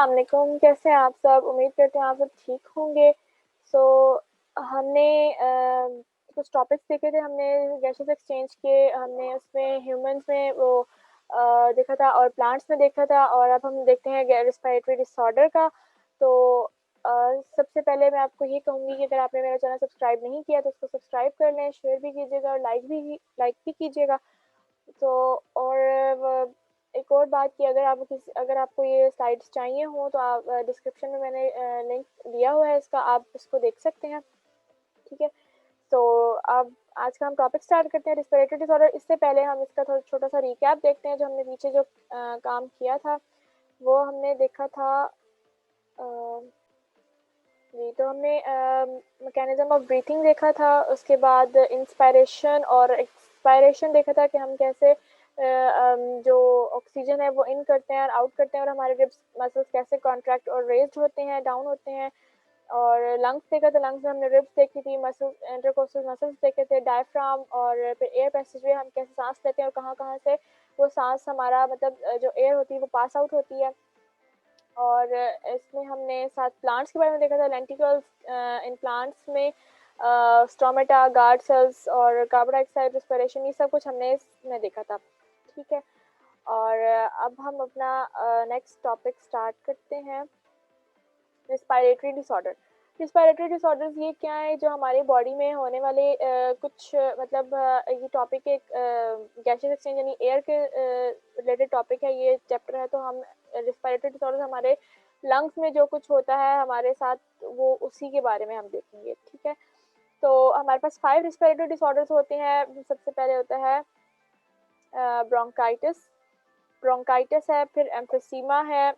अस्सलाम वालेकुम, कैसे हैं आप सब? उम्मीद करते हैं आप सब ठीक होंगे। सो हमने कुछ टॉपिक्स देखे थे, हमने गैसेस एक्सचेंज के, हमने उसमें ह्यूमंस में वो देखा था और प्लांट्स में देखा था, और अब हम देखते हैं रेस्पिरेटरी डिसऑर्डर का। तो सबसे पहले मैं आपको ये कहूँगी कि अगर आपने मेरा चैनल सब्सक्राइब नहीं किया तो उसको सब्सक्राइब कर लें, शेयर भी कीजिएगा और लाइक भी कीजिएगा। तो और एक और बात कि अगर आपको ये स्लाइड्स चाहिए हो तो आप डिस्क्रिप्शन में मैंने लिंक दिया हुआ है इसका, आप इसको देख सकते हैं। ठीक है, तो अब आज का हम टॉपिक स्टार्ट करते हैं, रिस्पिरेटरी डिसऑर्डर। इससे पहले हम इसका थोड़ा छोटा सा रिकैप देखते हैं। जो हमने पीछे जो काम किया था वो हमने देखा था। जी, तो हमने मैकेनिज्म ऑफ ब्रीथिंग देखा था, उसके बाद इंस्पायरेशन और एक्सपायरेशन देखा था कि हम कैसे जो ऑक्सीजन है वो इन करते हैं और आउट करते हैं, और हमारे रिब्स मसल्स कैसे कॉन्ट्रैक्ट और रेज्ड होते हैं, डाउन होते हैं। और लंग्स देखा था, लंग्स में हमने रिब्स देखी थी, मसल्स, इंटरकोस्टल मसल्स देखे थे, डायफ्राम, और फिर एयर पैसेजवे, हम कैसे सांस लेते हैं और कहाँ कहाँ से वो सांस हमारा मतलब जो एयर होती है वो पास आउट होती है। और इसमें हमने साथ प्लांट्स के बारे में देखा था, लेंटिकल्स इन प्लांट्स में, स्टोमेटा, गार्ड सेल्स और कार्बन डाइऑक्साइड रेस्पिरेशन, ये सब कुछ हमने इसमें देखा था। ठीक है, और अब हम अपना नेक्स्ट टॉपिक स्टार्ट करते हैं, रिस्पायरेटरी डिसऑर्डर। रिस्पायरेटरी डिसऑर्डर्स ये क्या है? जो हमारी बॉडी में होने वाले कुछ मतलब ये टॉपिक एक गैसेस एक्सचेंज यानी एयर के रिलेटेड टॉपिक है, ये चैप्टर है। तो हम रिस्पायरेटरी डिसऑर्डर्स, हमारे लंग्स में जो कुछ होता है हमारे साथ, वो उसी के बारे में हम देखेंगे। ठीक है, तो हमारे पास 5 रिस्पायरेटरी डिसऑर्डर्स होते हैं। सबसे पहले होता है ब्रोंकाइटिस। ब्रोंकाइटिस है, फिर एम्फीसीमा है,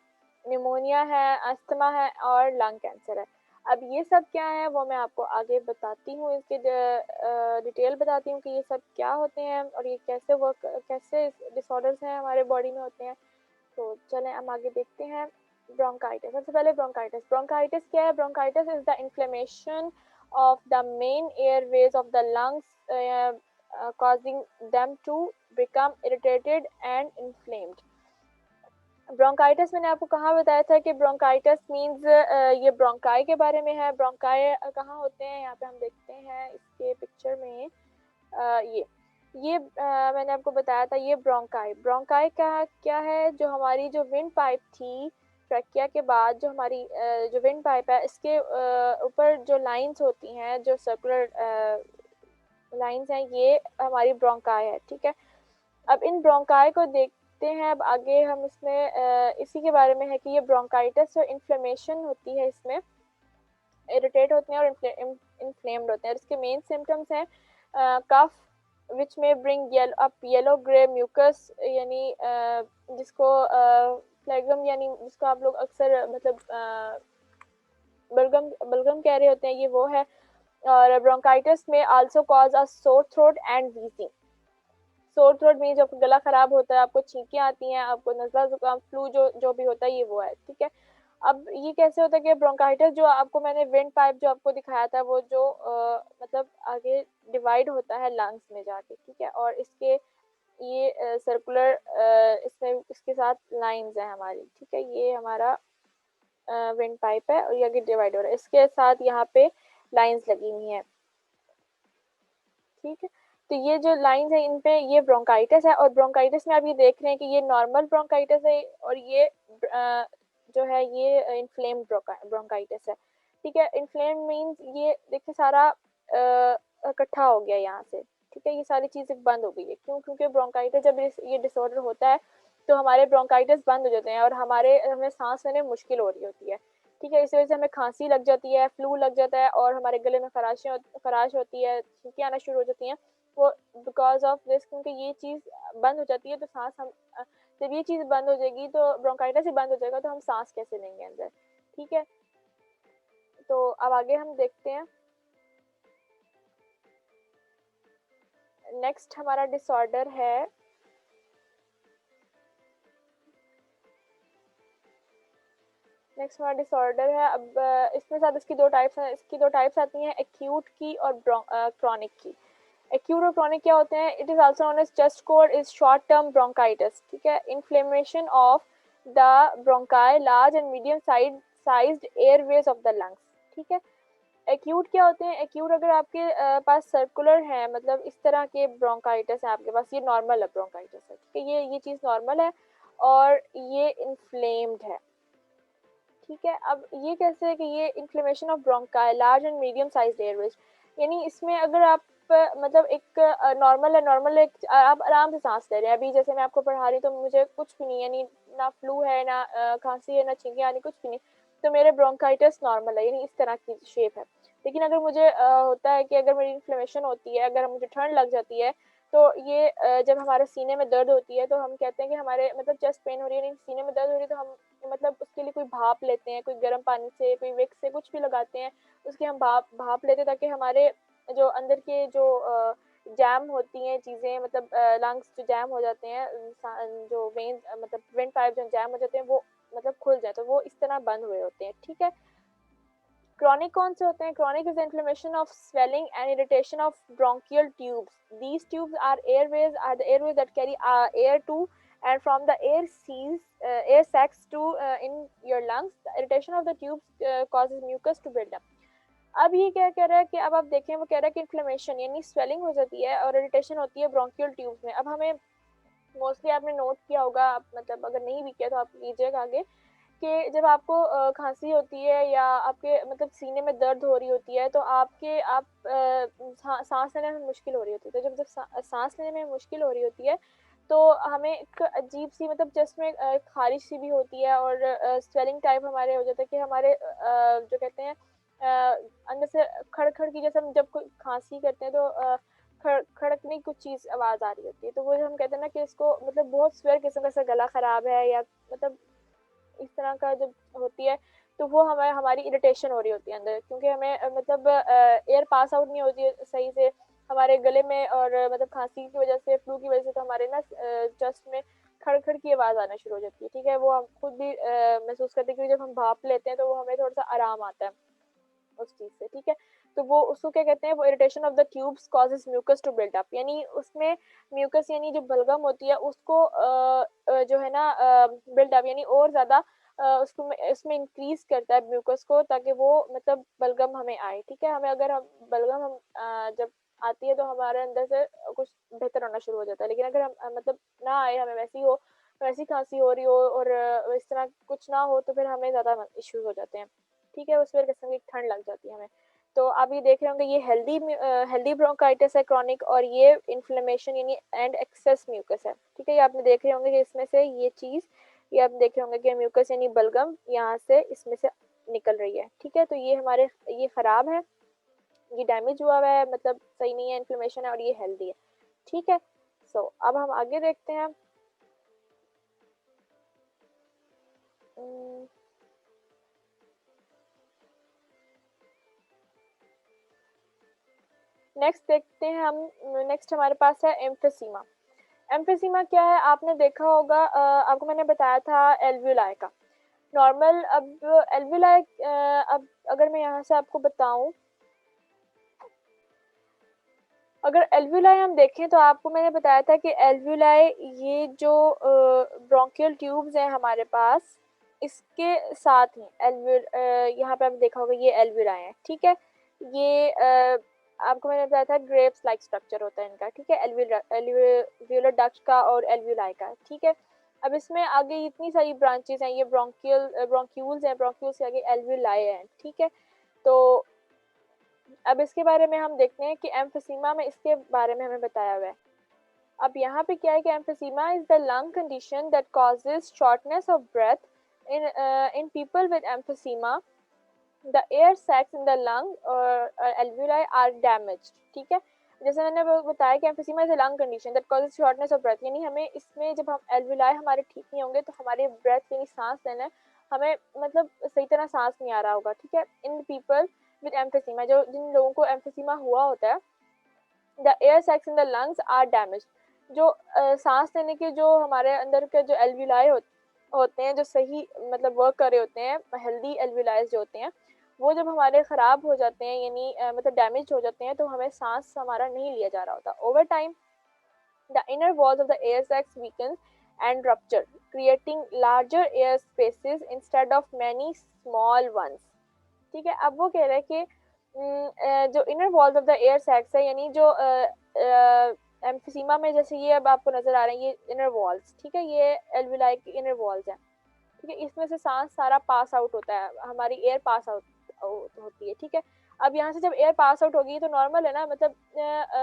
निमोनिया है, अस्थमा है और लंग कैंसर है। अब ये सब क्या है वो मैं आपको आगे बताती हूँ, इसके डिटेल बताती हूँ कि ये सब क्या होते हैं और ये कैसे डिसऑर्डर्स हैं हमारे बॉडी में होते हैं। तो चलें हम आगे देखते हैं। ब्रोंकाइटिस, सबसे पहले ब्रोंकाइटिस। ब्रोंकाइटिस क्या है? Bronchitis is the inflammation of the main Airways of the lungs, causing them to become irritated and inflamed. Bronchitis मैंने आपको कहाँ बताया था कि ब्रोंकाइटिस मींस ये ब्रोंकाई के बारे में है। ब्रोंकाई कहाँ होते हैं? यहाँ पे हम देखते हैं इसके पिक्चर में, मैंने आपको बताया था, ये ब्रोंकाई। ब्रोंकाई का क्या है? जो हमारी जो विंड पाइप थी ट्रैकिया के बाद, जो हमारी जो विंड पाइप है, इसके ऊपर जो लाइंस होती हैं, जो सर्कुलर लाइंस हैं, ये हमारी ब्रोंकाई है। ठीक है, अब इन ब्रोंकाई को देखते हैं। अब आगे हम इसमें इसी के बारे में है कि ये ब्रोंकाइटिस जो इन्फ्लेमेशन होती है, इसमें इरिटेट होते हैं और इन्फ्लेम्ड होते हैं। इसके मेन सिम्टम्स हैं cough which may bring up yellow grey mucus, यानी जिसको फ्लेगम, यानी जिसको आप लोग अक्सर मतलब बलगम बलगम कह रहे होते हैं, ये वो है। और ब्रोंकाइटिस में also cause a sore throat and wheezing. Sore throat means आपको गला खराब होता है, आपको छींकें आती हैं, आपको नज़ला जुकाम फ्लू जो भी होता है, ये वो है। ठीक है, अब ये कैसे होता है कि ब्रोंकाइटिस, जो आपको मैंने विंड पाइप जो आपको दिखाया था, वो जो मतलब आगे डिवाइड होता है लंग्स में जाके। ठीक है, और इसके ये सर्कुलर इसमें इसके साथ लाइंस हैं हमारी। ठीक है, ये हमारा विंड पाइप है और ये आगे डिवाइड हो रहा है, इसके साथ यहाँ पे लाइंस लगी हुई हैं। ठीक है, तो ये जो लाइंस है इन पे ये ब्रोंकाइटिस है। और ब्रोंकाइटिस में आप ये देख रहे हैं कि ये नॉर्मल ब्रोंकाइटिस है और ये जो है ये इन्फ्लेम्ड ब्रोंकाइटिस है। ठीक है, इन्फ्लेम्ड मींस ये देखिए सारा इकट्ठा हो गया यहाँ से। ठीक है, ये सारी चीज़ें बंद हो गई है। क्यों? क्योंकि ब्रोंकाइटिस जब ये डिसऑर्डर होता है तो हमारे ब्रोंकाइटिस बंद हो जाते हैं और हमें सांस लेने मुश्किल हो रही होती है। ठीक है, इस वजह से हमें खांसी लग जाती है, फ्लू लग जाता है और हमारे गले में खराश होती है, छींकें आना शुरू हो जाती हैं। वो बिकॉज ऑफ दिस, क्योंकि ये चीज़ बंद हो जाती है तो सांस हम जब ये चीज़ बंद हो जाएगी तो ब्रोंकाइटिस ही बंद हो जाएगा, तो हम सांस कैसे लेंगे अंदर? ठीक है, तो अब आगे हम देखते हैं। नेक्स्ट हमारा डिसऑर्डर है अब इसमें साथ इसकी दो टाइप्स आती हैं, एक्यूट की और क्रॉनिक की। एक्यूट और क्रॉनिक क्या होते हैं? It is also known as chest cold, is short term bronchitis. ठीक है, inflammation of the bronchi large and medium sized airways of the lungs. ठीक है, एक्यूट क्या होते हैं? एक्यूट अगर आपके पास सर्कुलर है, मतलब इस तरह के ब्रोंकाइटिस है आपके पास, ये नॉर्मल है ब्रोंकाइटिस है, ठीक है, ये चीज़ नॉर्मल है और ये इन्फ्लेम्ड है। ठीक है, अब ये कैसे है कि ये inflammation of bronchi large and medium size Airways, यानी इसमें अगर आप मतलब एक नॉर्मल है, नॉर्मल एक आप आराम से सांस ले रहे हैं, अभी जैसे मैं आपको पढ़ा रही हूँ तो मुझे कुछ भी नहीं, यानी ना फ्लू है ना खांसी है ना छींके यानी कुछ भी नहीं, तो मेरे ब्रोंकाइटिस नॉर्मल है, यानी इस तरह की शेप है। लेकिन अगर मुझे होता है कि अगर मेरी इन्फ्लेमेशन होती है, अगर मुझे ठंड लग जाती है, तो ये जब हमारे सीने में दर्द होती है तो हम कहते हैं कि हमारे मतलब चेस्ट पेन हो रही है, सीने में दर्द हो रही है, तो हम मतलब उसके लिए कोई भाप लेते हैं, कोई गर्म पानी से, कोई विक्स से, कुछ भी लगाते हैं, उसकी हम भाप लेते हैं ताकि हमारे जो अंदर के जो जैम होती हैं चीज़ें, मतलब लंग्स जो जैम हो जाते हैं, जो वेन मतलब वेंट पाइप जो जैम हो जाते हैं वो मतलब खुल जाए, तो वो इस तरह बंद हुए होते हैं। ठीक है, क्रॉनिक कौन से होते हैं? Chronic is inflammation of swelling and irritation of bronchial tubes. These tubes are airways that carry air to and from the air sacs to in your lungs. The irritation of the tubes causes mucus to build up. अब ये क्या कह रहा है कि अब आप देखें, वो कह रहा है कि इन्फ्लेमेशन यानी स्वेलिंग हो जाती है और इरिटेशन होती है ब्रोंकियल ट्यूब्स में। अब हमें मोस्टली आपने नोट किया होगा, आप मतलब अगर नहीं भी किया तो आप कीजिएगा आगे, कि जब आपको खांसी होती है या आपके मतलब सीने में दर्द हो रही होती है, तो आप सांस लेने में मुश्किल हो रही होती है, तो जब सांस लेने में मुश्किल हो रही होती है तो हमें एक अजीब सी मतलब चेस्ट में खारिश सी भी होती है और स्वेलिंग टाइप हमारे हो जाता है कि हमारे जो कहते हैं अंदर से खड़ की, जैसे हम जब कोई खांसी करते हैं तो खड़कने की कुछ चीज़ आवाज़ आ रही होती है, तो वो जो हम कहते हैं ना कि इसको मतलब बहुत स्वेयर किस्म का सा गला ख़राब है या मतलब इस तरह का जब होती है, तो वो हमें हमारी इरिटेशन हो रही होती है अंदर, क्योंकि हमें मतलब एयर पास आउट नहीं होती है सही से हमारे गले में, और मतलब खांसी की वजह से, फ्लू की वजह से, तो हमारे ना चेस्ट में खड़ खड़ की आवाज़ आना शुरू हो जाती है। ठीक है, वो हम खुद भी महसूस करते हैं, क्योंकि जब हम भाप लेते हैं तो वो हमें थोड़ा सा आराम आता है उस चीज़ से। ठीक है, तो वो उसको क्या कहते हैं, वो irritation of the tubes causes mucus to build up, यानी उसमें म्यूकस यानी जो बलगम होती है उसको जो है ना बिल्ड अप यानी और ज़्यादा उसको इसमें इंक्रीज करता है म्यूकस को, ताकि वो मतलब बलगम हमें आए। ठीक है, हमें अगर हम बलगम हम जब आती है तो हमारे अंदर से कुछ बेहतर होना शुरू हो जाता है, लेकिन अगर हम मतलब ना आए, हमें वैसी हो, वैसी खांसी हो रही हो और इस तरह कुछ ना हो, तो फिर हमें ज़्यादा इश्यूज हो जाते हैं। ठीक है, उस वजह किस्म की ठंड लग जाती है हमें। तो आप ये देख रहे होंगे, ये हेल्दी ब्रोंकाइटिस है क्रॉनिक, और ये इन्फ्लेमेशन यानी एंड एक्सेस म्यूकस है। ठीक है, ये आपने देख रहे होंगे कि इसमें से ये चीज़, ये आप देख रहे होंगे कि म्यूकस यानी बलगम यहाँ से इसमें से निकल रही है। ठीक है, तो ये हमारे ये ख़राब है, ये डैमेज हुआ हुआ है, मतलब सही नहीं है, इन्फ्लेमेशन है, और ये हेल्दी है। ठीक है, सो अब हम आगे देखते हैं। नेक्स्ट देखते हैं हम, नेक्स्ट हमारे पास है एम्फीसीमा। एम्फीसीमा क्या है? आपने देखा होगा, आपको मैंने बताया था एल्व्यूलाई का नॉर्मल। अब एल्व्यूलाई अब अगर मैं यहाँ से आपको बताऊं, अगर एल्व्यूलाई हम देखें तो आपको मैंने बताया था कि एल्व्यूलाई ये जो ब्रोंकियल ट्यूब्स हैं हमारे पास, इसके साथ ही यहाँ पे आप देखा होगा ये एल्व्यूलाई है। ठीक है, ये आपको मैंने बताया था ग्रेप्स लाइक स्ट्रक्चर होता है इनका। ठीक है, एल्व्यूलर डक्ट का और एल्व्यूलाई का। ठीक है, अब इसमें आगे इतनी सारी ब्रांचेस हैं, ये ब्रोंक्यूल्स हैं, ब्रोंक्यूल्स के आगे एल्व्यूलाई हैं। ठीक है, तो अब इसके बारे में हम देखते हैं कि एम्फीसीमा में इसके बारे में हमें बताया हुआ है। अब यहाँ पे क्या है कि emphysema is the lung condition that causes shortness of breath in people with emphysema, the air sacs in the lung और एल्वुलाई आर डैमेज्ड। ठीक है, जैसे मैंने बताया कि emphysema is a lung condition that causes shortness of breath, यानी हमें इसमें जब हम एल्वुलाई हमारे ठीक नहीं होंगे तो हमारे ब्रेथ यानी सांस लेना हमें मतलब सही तरह सांस नहीं आ रहा होगा। ठीक है, इन पीपल विद एम्फीसीमा, जो जिन लोगों को एम्फीसीमा हुआ होता है, the air sacs in the lungs are damage, जो सांस लेने के जो हमारे अंदर के जो एल्वुलाई होते हैं, जो सही मतलब वर्क कर रहे होते हैं, हेल्दी एल्वुलाइज जो होते हैं, वो जब हमारे ख़राब हो जाते हैं यानी मतलब डैमेज हो जाते हैं, तो हमें सांस हमारा नहीं लिया जा रहा होता। Over time the inner walls of the air सैक्स weakens and rupture, creating larger air spaces instead of many small ones. ठीक है, अब वो कह रहे हैं कि जो inner walls of the air सैक्स है, यानी जो एम्फीसीमा में जैसे ये अब आपको नजर आ रहे हैं ये इनर वॉल्स, ठीक है, ये एल्विलाई की इनर वॉल्स हैं, ठीक है, इसमें से सांस सारा पास आउट होता है, हमारी एयर पास आउट होती है, ठीक है। अब यहाँ से जब एयर पास आउट होगी तो नॉर्मल है ना, मतलब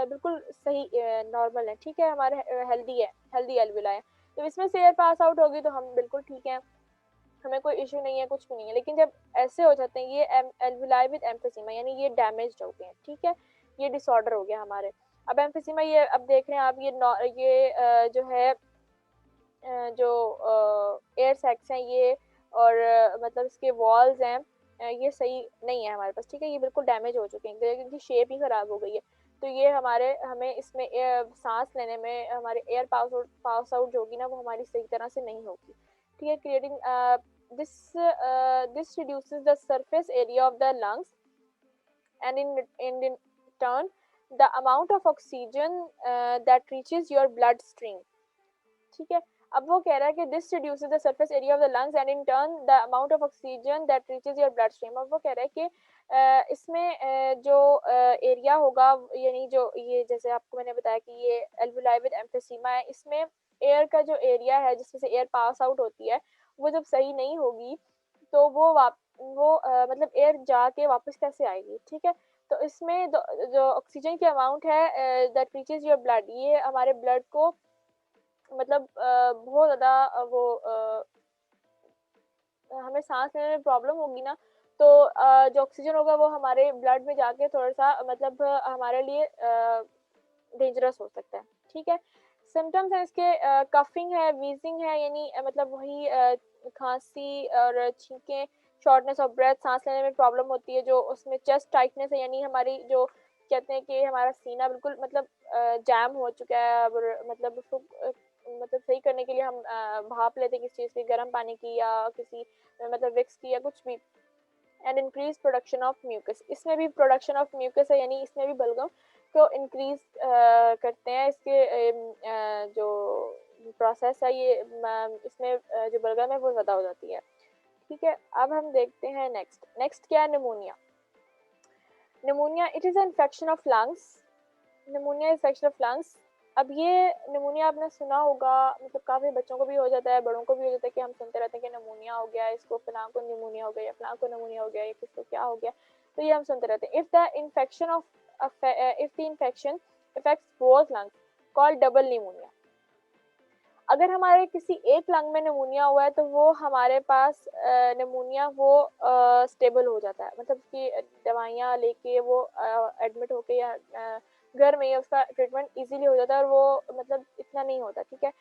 बिल्कुल सही नॉर्मल है, ठीक है, हमारे हेल्दी है, हेल्दी एल्विला है, तो इसमें से एयर पास आउट होगी तो हम बिल्कुल ठीक है, हमें कोई इशू नहीं है, कुछ भी नहीं है। लेकिन जब ऐसे हो जाते हैं ये एल्विलाई विद एम्फीसीमा, यानी ये डैमेज हो गए हैं, ठीक है, ये डिसऑर्डर हो गया हमारे। अब एम्फीसीमा ये अब देख रहे हैं आप, ये जो है जो एयर सैक्स हैं ये और मतलब इसके वॉल्स हैं ये सही नहीं है हमारे पास, ठीक है, ये बिल्कुल डैमेज हो चुके हैं, इनकी शेप ही खराब हो गई है, तो ये हमें इसमें सांस लेने में हमारे एयर पास आउट जो होगी ना वो हमारी सही तरह से नहीं होगी, ठीक है, creating this reduces the surface area of the lungs and in turn the amount of oxygen that reaches your bloodstream, ठीक है। अब वो कह रहा है कि this reduces the surface area of the lungs and in turn the amount of oxygen that reaches your blood stream. अब वो कह रहा है कि इसमें जो एरिया होगा, यानी जो ये जैसे आपको मैंने बताया कि ये एल्वुलाई विद एम्फीसीमा है, इसमें एयर का जो एरिया है जिसमें से एयर पास आउट होती है वो जब सही नहीं होगी तो मतलब एयर जाके वापस कैसे आएगी, ठीक है। तो इसमें जो ऑक्सीजन की अमाउंट है दैट रीचेस योर ब्लड, ये हमारे ब्लड को मतलब बहुत ज़्यादा हमें सांस लेने में प्रॉब्लम होगी ना, तो जो ऑक्सीजन होगा वो हमारे ब्लड में जाके थोड़ा सा मतलब हमारे लिए डेंजरस हो सकता है, ठीक है। सिम्टम्स है इसके कफिंग है, वीजिंग है, यानी मतलब वही खांसी और छींकें, शॉर्टनेस ऑफ ब्रेथ, सांस लेने में प्रॉब्लम होती है, जो उसमें चेस्ट टाइटनेस है, यानी हमारी जो कहते हैं कि हमारा सीना बिल्कुल मतलब जैम हो चुका है, और मतलब उसको मतलब सही करने के लिए हम भाप लेते हैं किसी चीज़ की, गर्म पानी की या किसी मतलब विक्स की या कुछ भी। And increase production of mucus, इसमें भी प्रोडक्शन ऑफ म्यूकस है, यानी इसमें भी बलगम को इंक्रीज करते हैं, इसके जो प्रोसेस है ये इसमें जो बलगम है वो ज़्यादा हो जाती है, ठीक है। अब हम देखते हैं नेक्स्ट क्या है, pneumonia. Pneumonia it is infection of lungs, pneumonia infection of lungs. अब ये निमोनिया आपने सुना होगा, मतलब काफ़ी बच्चों को भी हो जाता है, बड़ों को भी हो जाता है कि हम सुनते रहते हैं कि निमोनिया हो गया, इसको फलां को निमोनिया हो गया या फलां को निमोनिया हो गया या किसको क्या हो गया, तो ये हम सुनते रहते हैं। If the infection effects both lungs called double pneumonia, अगर हमारे किसी एक लंग में निमोनिया हुआ है तो वो हमारे पास निमोनिया वो स्टेबल हो जाता है, मतलब कि दवाइयाँ लेके वो एडमिट होके या घर में ही उसका ट्रीटमेंट इजीली हो जाता है और वो मतलब इतना नहीं होता, ठीक है।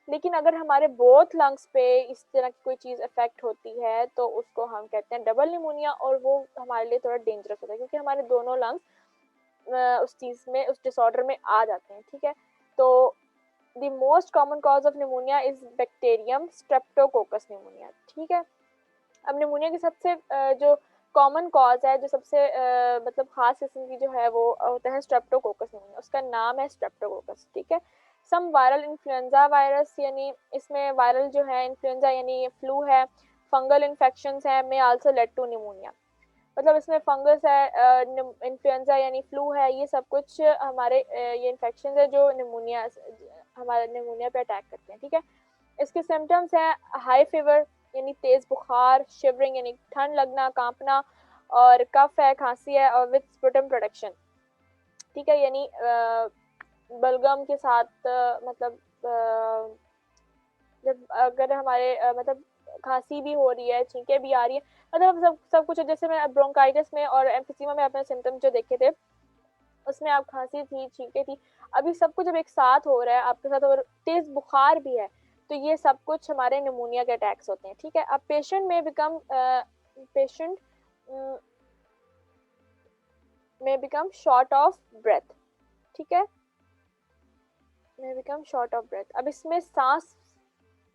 लेकिन अगर हमारे बोथ लंग्स पे इस तरह की कोई चीज़ इफेक्ट होती है तो उसको हम कहते हैं डबल निमोनिया, और वो हमारे लिए थोड़ा डेंजरस होता है क्योंकि हमारे दोनों लंग्स उस चीज़ में, उस डिसऑर्डर में आ जाते हैं, ठीक है। तो the most common cause of pneumonia is bacterium streptococcus pneumonia, ठीक है। अब निमोनिया की सबसे जो कॉमन कॉज है, जो सबसे मतलब खास किस्म की जो है वो होता है स्ट्रेप्टोकोकस निमोनिया, उसका नाम है स्ट्रेप्टोकोकस, ठीक है। सम वायरल इन्फ्लुएंजा वायरस, यानी इसमें वायरल जो है इन्फ्लुएंजा यानी फ्लू है, फंगल इन्फेक्शंस है, may also lead to pneumonia, मतलब इसमें फंगस है, इन्फ्लुएंजा यानी फ्लू है, ये सब कुछ हमारे ये इन्फेक्शन है जो निमोनिया हमारे निमोनिया पे अटैक करते हैं, ठीक है। इसके सिम्टम्स हैं हाई फीवर यानी तेज बुखार, शिवरिंग यानी ठंड लगना, कांपना, और कफ है, खांसी है, और विद स्पुटम प्रोडक्शन, ठीक है, यानी बलगम के साथ मतलब जब अगर हमारे मतलब खांसी भी हो रही है, छींके भी आ रही है, मतलब सब कुछ, जैसे मैं ब्रोंकाइटिस में और एम्फीसीमा में अपने सिम्टम जो देखे थे उसमें आप खांसी थी, छींके थी, अभी सब कुछ जब एक साथ हो रहा है आपके साथ और तेज बुखार भी है, तो ये सब कुछ हमारे निमोनिया के अटैक्स होते हैं, ठीक है। अब पेशेंट में बिकम शॉर्ट ऑफ ब्रेथ, ठीक है, में बिकम शॉर्ट ऑफ ब्रेथ। अब इसमें सांस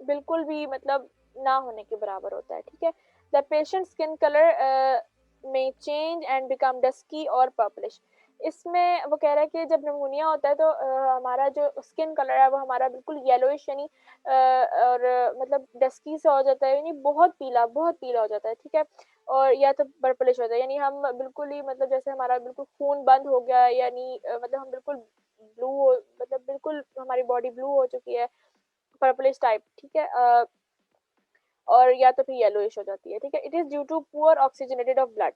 बिल्कुल भी मतलब ना होने के बराबर होता है, ठीक है। द पेशेंट स्किन कलर में चेंज एंड बिकम डस्की और पर्पलिश, इसमें वो कह रहा है कि जब निमोनिया होता है तो हमारा जो स्किन कलर है वो हमारा बिल्कुल येलोइश यानी और मतलब डस्की सा हो जाता है, यानी बहुत पीला हो जाता है, ठीक है। और या तो पर्पलिश होता है, यानी हम बिल्कुल ही मतलब जैसे हमारा बिल्कुल खून बंद हो गया है, यानी मतलब हम बिल्कुल ब्लू हो, मतलब बिल्कुल हमारी बॉडी ब्लू हो चुकी है, पर्पलिश टाइप, ठीक है। और या तो फिर येलोइश हो जाती है, ठीक है। It is due to poor oxygenated of blood.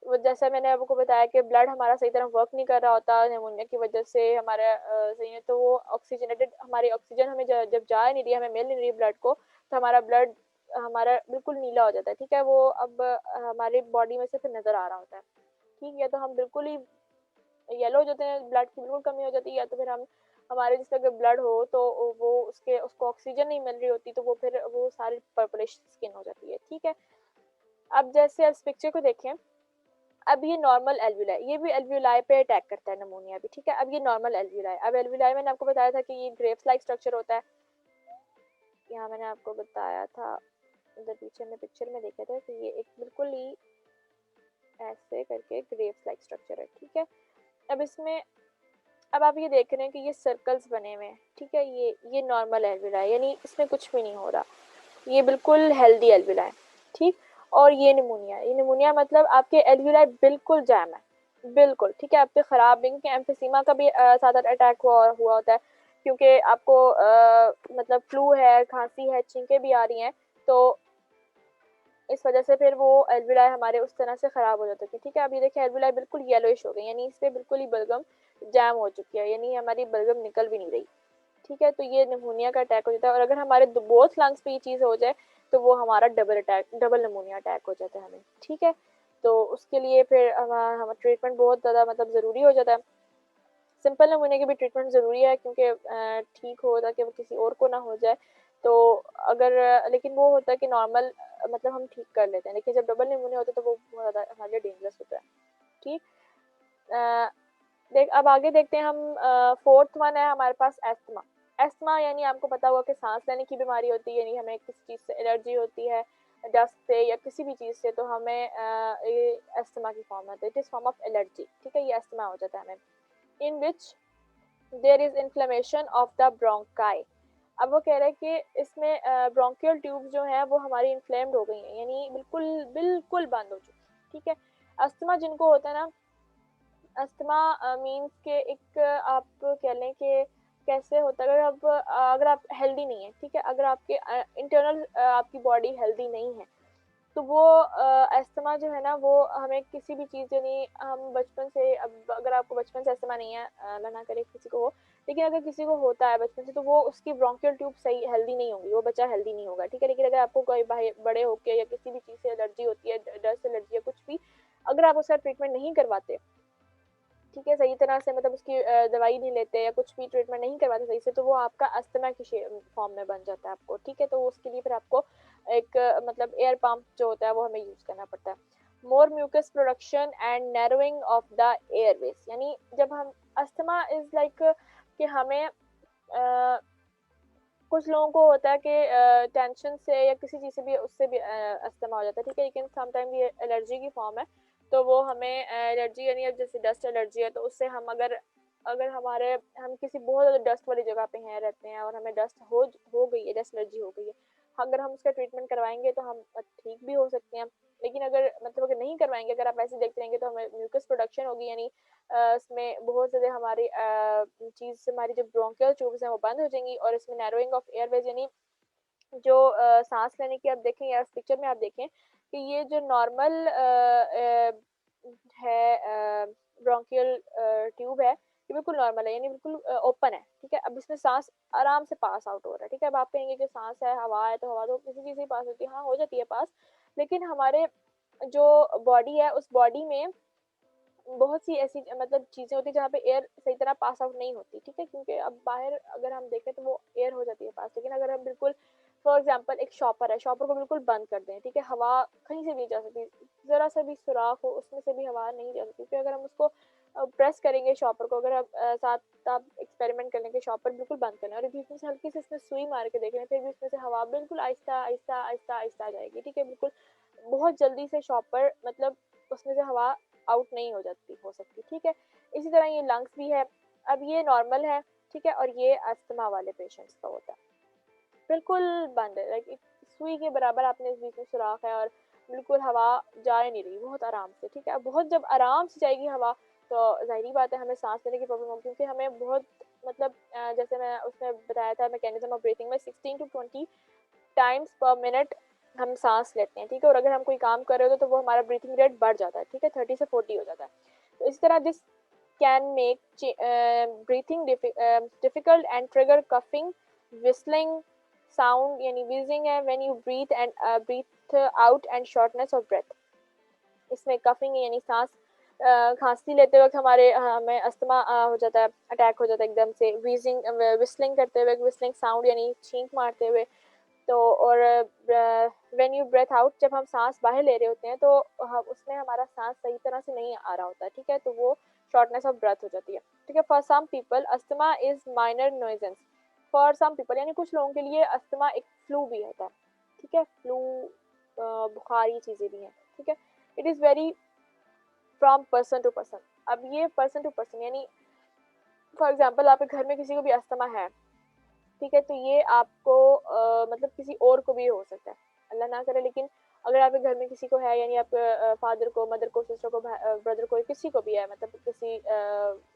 वो जैसा मैंने आपको बताया कि ब्लड हमारा सही तरह वर्क नहीं कर रहा होता निमोनिया की वजह से हमारा सही है, तो वो ऑक्सीजनेटेड हमारी ऑक्सीजन हमें जब जा नहीं रही है, हमें मिल नहीं रही ब्लड को, तो हमारा ब्लड हमारा बिल्कुल नीला हो जाता है, ठीक है। वो अब हमारी बॉडी में से फिर नजर आ रहा होता है, ठीक है। तो हम बिल्कुल ही येलो हो जाते हैं, ब्लड की बिल्कुल कमी हो जाती है, या तो फिर हम हमारे जिसका अगर ब्लड हो तो वो उसको ऑक्सीजन नहीं मिल रही होती, तो वो फिर वो सारी पर्पलिश स्किन हो जाती है, ठीक है। अब जैसे इस पिक्चर को देखें, अब ये नॉर्मल एल्वुलाई, ये भी एल्वुलाई पे अटैक करता है निमोनिया भी, ठीक है। अब ये नॉर्मल एल्वुलाई, अब एल्वुलाई मैंने आपको बताया था कि ये ग्रेप्स लाइक स्ट्रक्चर होता है, यहाँ मैंने आपको बताया था, उधर पीछे में पिक्चर में देखा था कि ये एक बिल्कुल ही ऐसे करके ग्रेप्स लाइक स्ट्रक्चर है, ठीक है। अब इसमें अब आप ये देख रहे हैं कि ये सर्कल्स बने हुए हैं, ठीक है। ये नॉर्मल एल्वुलाई, यानी इसमें कुछ भी नहीं हो रहा, ये बिल्कुल हेल्दी एल्वुलाई, ठीक। और ये निमोनिया मतलब आपके एल्वुलाई बिल्कुल जैम है, बिल्कुल, ठीक है। आपके खराब भी, क्योंकि एम्फीसीमा का भी साथ अटैक हुआ होता है, क्योंकि आपको मतलब फ्लू है, खांसी है, छींकें भी आ रही हैं, तो इस वजह से फिर वो एल्वुलाई हमारे उस तरह से खराब हो जाते थे, ठीक है। अब ये देखिए एल्वुलाई बिल्कुल येलोइश हो गई, यानी इस पे बिल्कुल ही बलगम जैम हो चुकी है, यानी हमारी बलगम निकल भी नहीं रही, ठीक है। तो ये निमोनिया का अटैक हो जाता है, और अगर हमारे बोथ लंग्स पे ये चीज़ हो जाए तो वो हमारा डबल निमोनिया अटैक हो जाता है हमें, ठीक है। तो उसके लिए फिर हमारा ट्रीटमेंट बहुत ज़्यादा मतलब ज़रूरी हो जाता है। सिंपल निमोनिया की भी ट्रीटमेंट ज़रूरी है, क्योंकि ठीक हो ताकि वो किसी और को ना हो जाए। तो अगर लेकिन वो होता है कि नॉर्मल मतलब हम ठीक कर लेते हैं, लेकिन जब डबल निमोनिया होता है तो वो बहुत ज़्यादा हमारे लिए डेंजरस होता है, ठीक। देख अब आगे देखते हैं हम, फोर्थ वन है हमारे पास एस्थमा। एस्थमा यानी आपको पता होगा कि सांस लेने की बीमारी होती है, यानी हमें किसी चीज़ से एलर्जी होती है, डस्ट से या किसी भी चीज़ से, तो हमें ये एस्थमा की फॉर्म होता है, it is form of allergy, ठीक है। ये एस्थमा हो जाता है हमें, in which there is inflammation of the bronchi. अब वो कह रहे हैं कि इसमें ब्रोंकियल ट्यूब जो है वो हमारी इन्फ्लेम्ड हो गई हैं, यानी बिल्कुल बिल्कुल बंद हो चुकी है, ठीक है। अस्थमा जिनको होता है ना, अस्थमा मीन्स के एक आप कह लें कि कैसे होता है, अगर आप हेल्दी नहीं है, ठीक है, अगर आपके इंटरनल आपकी बॉडी हेल्दी नहीं है, तो वो अस्थमा जो है ना वो हमें किसी भी चीज़, यानी हम बचपन से, अब अगर आपको बचपन से अस्थमा नहीं है, अल्लाह ना करे किसी को हो, लेकिन अगर किसी को होता है बचपन से, तो वो उसकी ब्रोंकियल ट्यूब सही हेल्दी नहीं होगी, वो बच्चा हेल्दी नहीं होगा, ठीक है। लेकिन अगर आपको कोई बड़े होके या किसी भी चीज़ से एलर्जी होती है, डस्ट एलर्जी या कुछ भी, अगर आप उसका ट्रीटमेंट नहीं करवाते, ठीक है, सही तरह से, मतलब उसकी दवाई नहीं लेते या कुछ भी ट्रीटमेंट नहीं करवाते सही से, तो वो आपका अस्थमा की फॉर्म में बन जाता है आपको, ठीक है। तो उसके लिए फिर आपको एक मतलब एयर पंप जो होता है वो हमें यूज करना पड़ता है। More mucus production and narrowing of the airways, यानी जब हम अस्थमा इज लाइक कि हमें कुछ लोगों को होता है कि टेंशन से या किसी चीज़ से भी उससे भी अस्थमा हो जाता है, ठीक है। लेकिन समटाइम ये एलर्जी की फॉर्म है, तो वो हमें एलर्जी यानी अब जैसे डस्ट एलर्जी है, तो उससे हम अगर अगर हमारे हम किसी बहुत ज़्यादा डस्ट वाली जगह पे हैं रहते हैं और हमें डस्ट हो गई है, डस्ट एलर्जी हो गई है, अगर हम उसका ट्रीटमेंट करवाएंगे तो हम ठीक भी हो सकते हैं। लेकिन अगर मतलब अगर नहीं करवाएंगे, अगर आप ऐसे देखते रहेंगे, तो हमें म्यूकस प्रोडक्शन होगी, यानी इसमें बहुत ज़्यादा हमारी चीज़, हमारी जो ब्रोंकियल ट्यूब्स हैं वो बंद हो जाएंगी, और इसमें नैरोइंग ऑफ एयरवेज, यानी जो सांस लेने की आप देखें या इस पिक्चर में आप देखें कि ये जो नॉर्मल है ब्रोंकियल ट्यूब है, ये बिल्कुल नॉर्मल है, यानी बिल्कुल ओपन है, ठीक है। अब इसमें सांस आराम से पास आउट हो रहा है, ठीक है। अब आप कहेंगे कि सांस है, हवा है, तो हवा तो किसी चीज़ से पास होती है, हाँ हो जाती है पास, लेकिन हमारे जो बॉडी है उस बॉडी में बहुत सी ऐसी मतलब चीज़ें होती हैं जहाँ पे एयर सही तरह पास आउट नहीं होती, ठीक है। क्योंकि अब बाहर अगर हम देखें तो वो एयर हो जाती है पास, लेकिन अगर हम बिल्कुल फॉर एग्जांपल एक शॉपर है, शॉपर को बिल्कुल बंद कर दें, ठीक है, हवा कहीं से भी नहीं जा सकती, ज़रा सा भी सुराख हो उसमें से भी हवा नहीं जा सकती, क्योंकि अगर हम उसको प्रेस करेंगे शॉपर को, अगर आप एक्सपेरिमेंट कर लेंगे, शॉपर बिल्कुल बंद करना है और बीच में से हल्की से इसमें सुई मार के देख लें, फिर भी उसमें से हवा बिल्कुल आहिस्ता आहिस्ता आहिस्ता आहिस्ता आ जाएगी, ठीक है। बिल्कुल बहुत जल्दी से शॉपर मतलब उसमें से हवा आउट नहीं हो सकती, ठीक है। इसी तरह ये लंग्स भी है। अब ये नॉर्मल है, ठीक है, और ये अस्थमा वाले पेशेंट्स का होता है, बिल्कुल बंद है, लाइक एक सुई के बराबर आपने इस बीच में सुराख है और बिल्कुल हवा जा ही नहीं रही बहुत आराम से, ठीक है। बहुत जब आराम से जाएगी हवा तो जाहिर बात है हमें सांस लेने की प्रॉब्लम होगी, क्योंकि हमें बहुत मतलब जैसे मैं उसमें बताया था मैकेनिज्म ऑफ ब्रीथिंग में 16 to 20 टाइम्स पर मिनट हम सांस लेते हैं, ठीक है, और अगर हम कोई काम कर रहे हो तो वो हमारा ब्रीथिंग रेट बढ़ जाता है, ठीक है, 30 से 40 हो जाता है। तो इस तरह this can make breathing difficult and trigger coughing, whistling sound यानी व्हीजिंग है when you breathe and breathe out and shortness of breath. इसमें कफिंग यानी सांस खांसी लेते वक्त हमें अस्थमा हो जाता है, अटैक हो जाता है एकदम से। व्हीजिंग विस्लिंग करते हुए, विस्लिंग साउंड यानी छींक मारते हुए। तो और व्हेन यू ब्रेथ आउट, जब हम सांस बाहर ले रहे होते हैं तो उसमें हमारा सांस सही तरह से नहीं आ रहा होता, ठीक है, तो वो शॉर्टनेस ऑफ ब्रेथ हो जाती है, ठीक है। For some people asthma is minor nuisance, for some people यानी कुछ लोगों के लिए अस्थमा एक फ्लू भी होता है, ठीक है, फ्लू बुखार ये चीज़ें भी हैं, ठीक है। It is vary from person to person. अब ये पर्सन टू पर्सन यानी फॉर एग्जाम्पल आपके घर में किसी को भी अस्थमा है, ठीक है, तो ये आपको मतलब किसी और को भी हो सकता है, अल्लाह ना करे, लेकिन अगर आपके घर में किसी को है यानी आपके फादर को, मदर को, सिस्टर को, ब्रदर को, किसी को भी है, मतलब किसी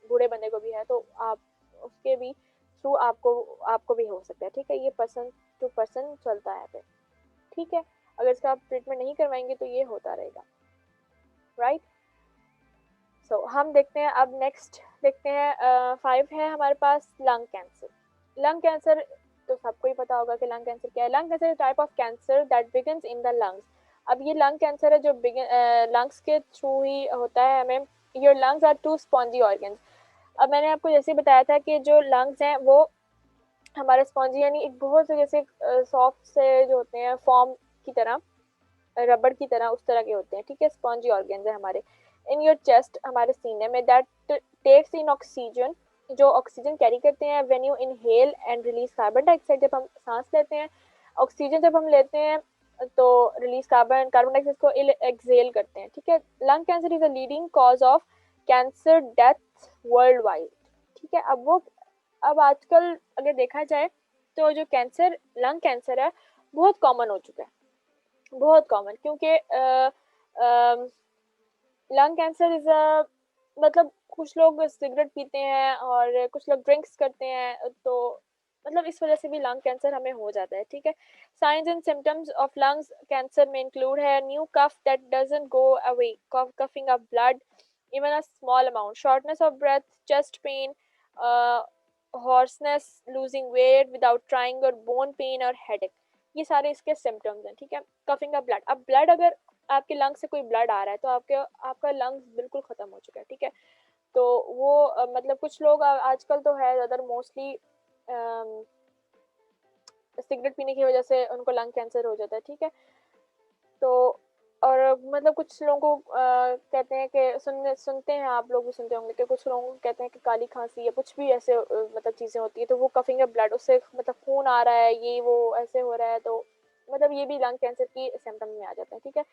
बूढ़े बंदे को भी है, तो आप उसके भी थ्रू आपको भी हो सकता है, ठीक है। ये पर्सन टू पर्सन चलता है फिर, ठीक है। अगर इसका आप ट्रीटमेंट नहीं करवाएंगे तो ये होता रहेगा, राइट। सो हम देखते हैं अब नेक्स्ट देखते हैं 5 है हमारे पास लंग कैंसर। लंग कैंसर तो सबको ही पता होगा कि लंग कैंसर क्या है। Lung cancer type of cancer that begins in the lungs. अब ये लंग कैंसर है जो लंग्स के थ्रू ही होता है हमें। Your lungs are two spongy organs. अब मैंने आपको जैसे बताया था कि जो लंग्स हैं वो हमारे स्पॉन्जी यानी एक बहुत से जैसे सॉफ्ट से जो होते हैं फॉर्म की तरह, रबड़ की तरह उस तरह के होते हैं, ठीक है, स्पॉन्जी ऑर्गन्स है हमारे। इन योर चेस्ट हमारे सीने में दैट टेक्स इन ऑक्सीजन, जो ऑक्सीजन कैरी करते हैं when you inhale and release carbon dioxide, जब हम सांस लेते हैं ऑक्सीजन जब हम लेते हैं तो रिलीज कार्बन डाइऑक्साइड को एक्सहेल करते हैं, ठीक है। Lung cancer is a leading cause of cancer death world wide, ठीक है। अब आजकल अगर देखा जाए तो जो कैंसर लंग कैंसर है बहुत कॉमन हो चुका है, बहुत कॉमन, क्योंकि लंग कैंसर इज अ मतलब कुछ लोग सिगरेट पीते हैं और कुछ लोग ड्रिंक्स करते हैं, तो मतलब इस वजह से भी लंग कैंसर हमें हो जाता है, ठीक है। Signs and symptoms of lungs cancer में इंक्लूड है new cough that doesn't go away, coughing up blood even a small amount, shortness of breath, chest pain, hoarseness, losing weight without trying, और bone pain और headache, ये सारे इसके symptoms हैं, ठीक है। कफिंग अप ब्लड, अब ब्लड अगर आपके लंग से कोई ब्लड आ रहा है तो आपका लंग्स बिल्कुल खत्म हो चुका है, ठीक है। तो वो मतलब कुछ लोग आजकल तो है ज़्यादा मोस्टली सिगरेट पीने की वजह से उनको लंग कैंसर हो जाता है, ठीक है। तो और मतलब कुछ लोगों को कहते हैं कि सुनते हैं, आप लोग भी सुनते होंगे कि कुछ लोगों को कहते हैं कि काली खांसी या कुछ भी ऐसे मतलब चीज़ें होती है तो वो कफिंग ब्लड, उससे मतलब खून आ रहा है, ये वो ऐसे हो रहा है, तो मतलब ये भी लंग कैंसर की सिम्टम में आ जाता है, ठीक है।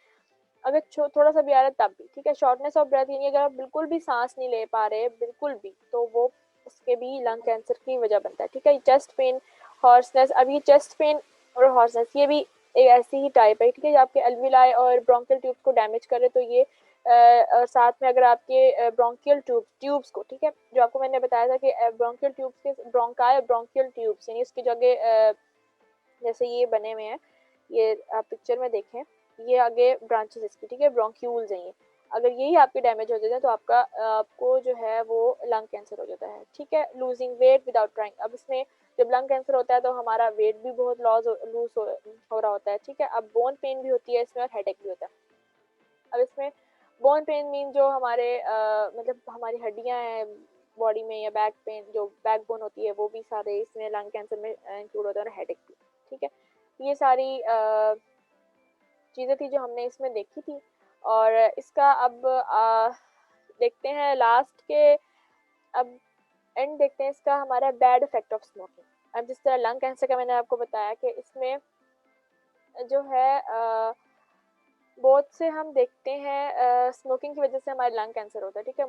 अगर थोड़ा सा भी आ रहा है तब भी, ठीक है। शॉर्टनेस ऑफ ब्रेथ यानी अगर आप बिल्कुल भी सांस नहीं ले पा रहे बिल्कुल भी, तो वो उसके भी लंग कैंसर की वजह बनता है, ठीक है। चेस्ट पेन, हॉर्सनेस, अब ये चेस्ट पेन और हॉर्सनेस ये भी एक ऐसी ही टाइप है, ठीक है, आपके एल्विलाई और ब्रोंकियल ट्यूब्स को डैमेज करे तो ये और साथ में अगर आपके ब्रोंकियल ट्यूब्स को, ठीक है, जो आपको मैंने बताया था कि ब्रोंकियल ट्यूब्स के ब्रोंकाई ब्रोंकियल ट्यूब्स यानी उसकी जगह जैसे ये बने हुए हैं, ये आप पिक्चर में देखें, ये आगे ब्रांचेस इसकी, ठीक है, ब्रोंक्यूल्स हैं ये, अगर यही आपके डैमेज हो जाते हैं तो आपको जो है वो लंग कैंसर हो जाता है, ठीक है। लूजिंग वेट विदाउट ट्राइंग, अब इसमें जब लंग कैंसर होता है तो हमारा वेट भी बहुत लूज हो रहा होता है, ठीक है। अब बोन पेन भी होती है इसमें और हेडेक भी होता है। अब इसमें बोन पेन मीन जो हमारे मतलब हमारी हड्डियां हैं बॉडी में, या बैक पेन जो बैक बोन होती है वो भी सारे इसमें लंग कैंसर में इंक्लूड होता है, और हेडेक भी, ठीक है। ये सारी चीज़ें थी जो हमने इसमें देखी थी, और इसका अब देखते हैं लास्ट के, अब एंड देखते हैं इसका हमारा बैड इफेक्ट ऑफ स्मोकिंग। अब जिस तरह लंग कैंसर का मैंने आपको बताया कि इसमें जो है बहुत से हम देखते हैं स्मोकिंग की वजह से हमारे लंग कैंसर होता है, ठीक है,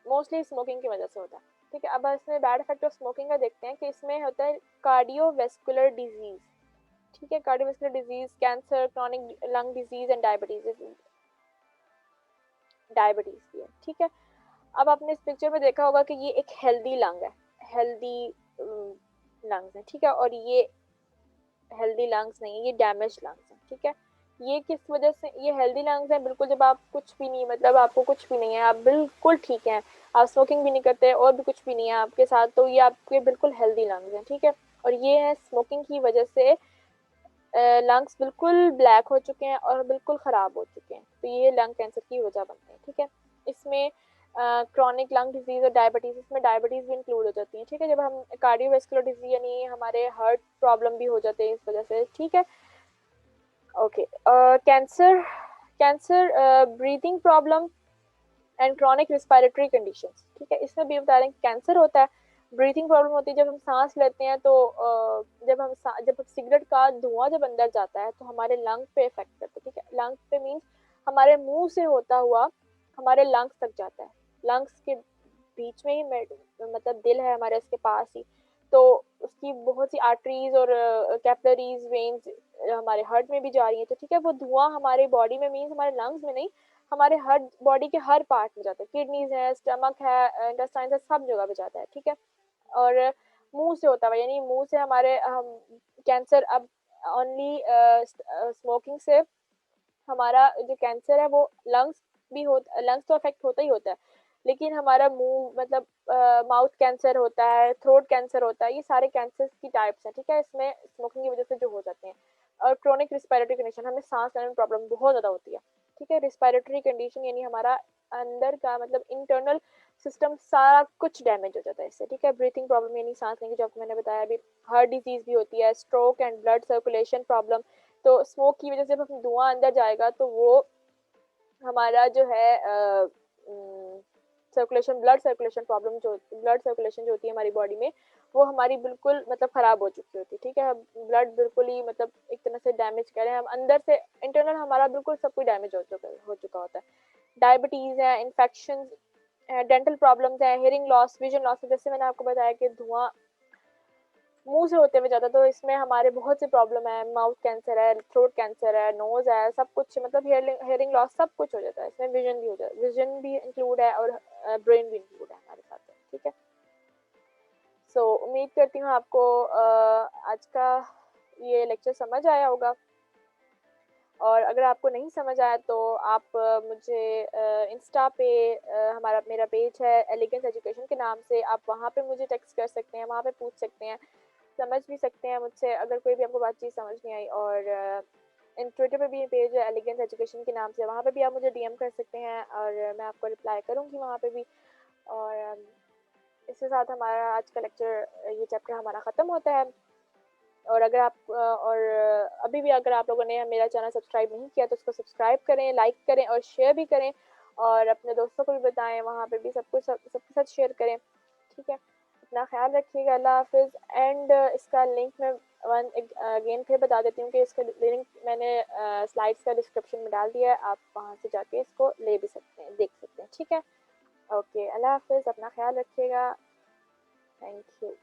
मोस्टली स्मोकिंग की वजह से होता है, ठीक है। अब इसमें बैड इफेक्ट ऑफ स्मोकिंग का देखते हैं कि इसमें होता है कार्डियोवेस्कुलर डिजीज, ठीक है, cardiovascular disease, cancer, chronic lung disease and diabetes भी है, ठीक है। अब आपने इस पिक्चर में देखा होगा कि ये एक हेल्दी लंग है, हेल्दी लंग्स है, ठीक है, और ये हेल्दी लंग्स नहीं है, ये डैमेज लंग्स है, ठीक है। ये किस वजह से ये हेल्दी लंग्स हैं? बिल्कुल जब आप कुछ भी नहीं, मतलब आपको कुछ भी नहीं है, आप बिल्कुल ठीक हैं, आप स्मोकिंग भी नहीं करते और भी कुछ भी नहीं है आपके साथ, तो ये आपके बिल्कुल हेल्दी लंग्स हैं, ठीक है। और ये है स्मोकिंग की वजह से लंग्स बिल्कुल ब्लैक हो चुके हैं और बिल्कुल ख़राब हो चुके हैं, तो ये लंग कैंसर की वजह बनते हैं, ठीक है। इसमें क्रॉनिक लंग डिजीज और डायबिटीज, इसमें डायबिटीज भी इंक्लूड हो जाती है, ठीक है। जब हम कार्डियोवेस्कुलर डिजीज यानी हमारे हार्ट प्रॉब्लम भी हो जाते हैं इस वजह से, ठीक है। Okay, cancer, breathing problem and chronic respiratory conditions, ठीक है। इसमें भी बता रहे हैं कि कैंसर होता है, ब्रीथिंग प्रॉब्लम होती है, जब हम सांस लेते हैं तो जब सिगरेट का धुआं जब अंदर जाता है तो हमारे लंग पे इफेक्ट करता है, ठीक है। लंग पे मीन्स हमारे मुंह से होता हुआ हमारे लंग्स तक जाता है, लंग्स के बीच में ही मतलब दिल है हमारे, उसके पास ही, तो उसकी बहुत सी आर्टरीज और कैपिलरीज वेन्स हमारे हार्ट में भी जा रही है, तो ठीक है, वो धुआं हमारे बॉडी में मीन्स हमारे लंग्स में नहीं, हमारे हर बॉडी के हर पार्ट में जाता है, किडनीज है, स्टमक है, इंटेस्टाइन है, सब जगह पे जाता है, ठीक है। और मुंह से होता है, यानी मुंह से हमारे हम कैंसर अब ओनली स्मोकिंग से हमारा जो कैंसर है वो लंग्स भी हो, लंग्स तो अफेक्ट होता ही होता है, लेकिन हमारा मुंह मतलब माउथ कैंसर होता है, थ्रोट कैंसर होता है, ये सारे कैंसर की टाइप्स हैं, ठीक है, इसमें स्मोकिंग की वजह से जो हो जाते हैं। और क्रोनिक रिस्पायरेटरी कंडीशन, हमें सांस लेने में प्रॉब्लम बहुत ज़्यादा होती है, ठीक है। रिस्पायरेटरी कंडीशन यानी हमारा अंदर का मतलब इंटरनल सिस्टम सारा कुछ डैमेज हो जाता है इससे, ठीक है। ब्रीथिंग प्रॉब्लम यानी सांस लेने की, जो आपको मैंने बताया अभी, हार्ट डिजीज भी होती है, stroke and blood circulation problem, तो स्मोक की वजह से जब हम धुआं अंदर जाएगा तो वो हमारा जो है सर्कुलेशन, ब्लड सर्कुलेशन प्रॉब्लम जो, ब्लड सर्कुलेशन जो होती है हमारी बॉडी में, वो हमारी बिल्कुल मतलब ख़राब हो चुकी होती है, ठीक है। ब्लड बिल्कुल ही मतलब एक तरह से डैमेज कह रहे हैं हम, अंदर से इंटरनल हमारा बिल्कुल सब कुछ डैमेज हो चुका होता है। डायबिटीज़ है, इन्फेक्शन, डेंटल प्रॉब्लम्स है, हेयरिंग लॉस, विजन लॉस, जैसे मैंने आपको बताया कि धुआं मुंह से होते हुए जाता, तो इसमें हमारे बहुत से प्रॉब्लम है, माउथ कैंसर है, थ्रोट कैंसर है, नोज है, सब कुछ मतलब हेयरिंग लॉस सब कुछ हो जाता है इसमें, विजन भी हो जाता है, विजन भी इंक्लूड है और ब्रेन भी इंक्लूड है हमारे साथ में, ठीक है। सो उम्मीद करती हूँ आपको आज का ये लेक्चर समझ आया होगा, और अगर आपको नहीं समझ आया तो आप मुझे इंस्टा पे हमारा मेरा पेज है एलिगेंस एजुकेशन के नाम से, आप वहाँ पे मुझे टेक्स्ट कर सकते हैं, वहाँ पे पूछ सकते हैं, समझ भी सकते हैं मुझसे अगर कोई भी आपको बात चीज़ समझ नहीं आई। और इन ट्विटर पे भी पेज है एलिगेंस एजुकेशन के नाम से, वहाँ पे भी आप मुझे डीएम कर सकते हैं और मैं आपको रिप्लाई करूँगी वहाँ पे भी। और इसके साथ हमारा आज का लेक्चर, ये चैप्टर हमारा ख़त्म होता है। और अगर आप और अभी भी अगर आप लोगों ने मेरा चैनल सब्सक्राइब नहीं किया तो उसको सब्सक्राइब करें, लाइक करें और शेयर भी करें, और अपने दोस्तों को भी बताएं, वहाँ पे भी सबके साथ शेयर करें, ठीक है। अपना ख्याल रखिएगा, अल्लाह हाफिज़। एंड इसका लिंक मैं वन अगेन फिर बता देती हूँ कि इसका लिंक मैंने स्लाइड्स का डिस्क्रिप्शन में डाल दिया है, आप वहाँ से जाके इसको ले भी सकते हैं, देख सकते हैं, ठीक है। ओके, अल्लाह हाफिज़, अपना ख्याल रखिएगा, थैंक यू।